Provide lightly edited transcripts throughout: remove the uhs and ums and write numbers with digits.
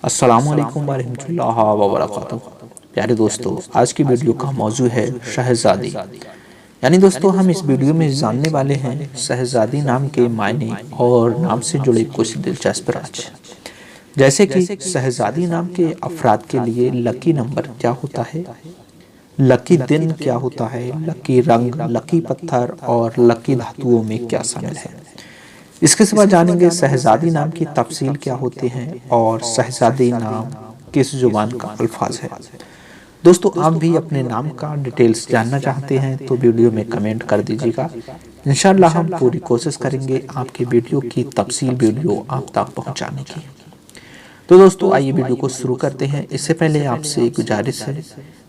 अस्सलाम वालेकुम वरहमतुल्लाहि वबरकातुहू। प्यारे दोस्तों, आज की वीडियो का मौजू है शहज़ादी। यानी दोस्तों, हम इस वीडियो में जानने वाले हैं शहज़ादी नाम के मायने और नाम से जुड़े कुछ दिलचस्प राज। जैसे कि शहज़ादी नाम के अफराद के लिए लकी नंबर क्या होता है, लकी दिन क्या होता है, लकी रंग, लकी पत्थर और लकी धातुओं में क्या शामिल है। इसके सिवा जानेंगे शहज़ादी नाम की तफसील क्या होती है और शहज़ादी नाम किस जुबान का अल्फाज है। दोस्तों, आप भी अपने नाम का डिटेल्स जानना चाहते हैं तो वीडियो में कमेंट कर दीजिएगा। इंशाल्लाह हम पूरी कोशिश करेंगे आपकी वीडियो की तफसील वीडियो आप तक पहुंचाने की। तो दोस्तों, आइए वीडियो को शुरू करते हैं। इससे पहले आपसे एक गुजारिश है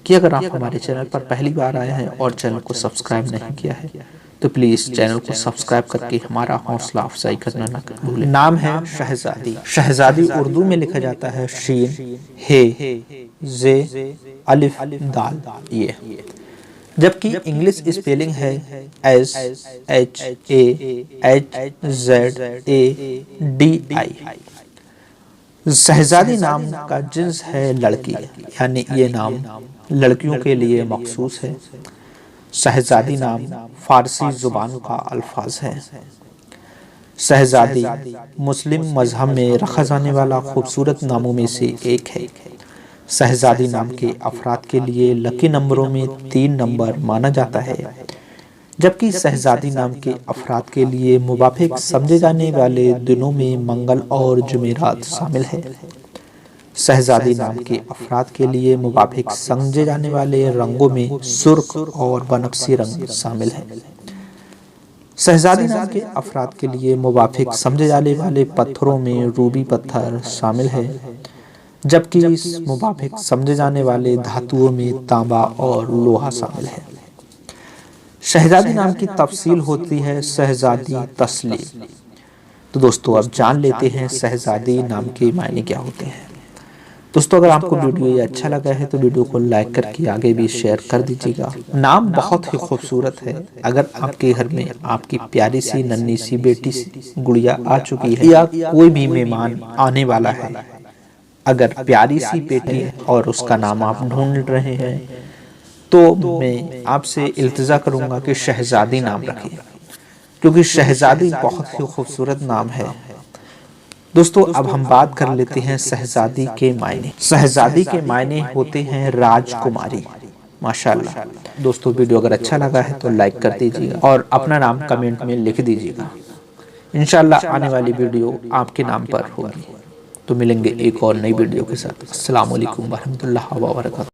कि अगर आप हमारे चैनल पर पहली बार आए हैं और चैनल को सब्सक्राइब नहीं किया है तो प्लीज़ चैनल को सब्सक्राइब करके हमारा हौसला अफजाई करना ना भूलें। नाम है शहज़ादी। शहज़ादी उर्दू में लिखा जाता है शीन, हे, जे, अलिफ, दाल ये, जबकि इंग्लिश स्पेलिंग है SHAHZADI। शहज़ादी नाम का जिन्स है लड़की, यानी ये नाम लड़कियों के लिए मखसूस है। शहज़ादी नाम फारसी ज़ुबान का अल्फाज है। शहज़ादी मुस्लिम मज़हब में रखा जाने वाला खूबसूरत नामों में से एक है। शहज़ादी नाम के अफराद के लिए लकी नंबरों में 3 नंबर माना जाता है, जबकि शहज़ादी नाम के अफराद के लिए मुवाफिक समझे जाने वाले दिनों में मंगल और जुमेरात शामिल है। शहज़ादी नाम के अफराद के लिए मुवाफिक समझे जाने वाले रंगों में सुर्ख और बनफसी रंग शामिल है। शहज़ादी नाम के अफराद के लिए मुवाफिक समझे जाने वाले पत्थरों में रूबी पत्थर शामिल है, जबकि मुवाफिक समझे जाने वाले धातुओं में तांबा और लोहा शामिल है। शहज़ादी नाम की तफसील होती है शहज़ादी तस्लीम। तो दोस्तों, अब जान लेते हैं शहज़ादी नाम के मायने क्या होते हैं। दोस्तों, अगर आपको वीडियो ये अच्छा लगा है तो वीडियो को लाइक करके आगे भी शेयर कर दीजिएगा। नाम बहुत ही खूबसूरत है। अगर आपके घर में आपकी प्यारी सी नन्ही सी बेटी सी गुड़िया आ चुकी है या कोई भी मेहमान आने वाला है, अगर प्यारी सी बेटी है और उसका नाम आप ढूंढ रहे हैं तो मैं आपसे इल्तिजा करूंगा कि शहज़ादी नाम रखिए, क्योंकि शहज़ादी बहुत ही खूबसूरत नाम है। दोस्तों, अब हम बात कर लेते हैं शहज़ादी के मायने। शहज़ादी के मायने होते हैं राजकुमारी। माशाल्लाह। दोस्तों, वीडियो अगर अच्छा लगा है तो लाइक कर दीजिएगा और अपना नाम कमेंट में लिख दीजिएगा। इंशाल्लाह आने वाली वीडियो आपके नाम पर होगी। तो मिलेंगे एक और नई वीडियो के साथ। अस्सलाम वालेकुम वरहमतुल्लाहि वबरकातुहू।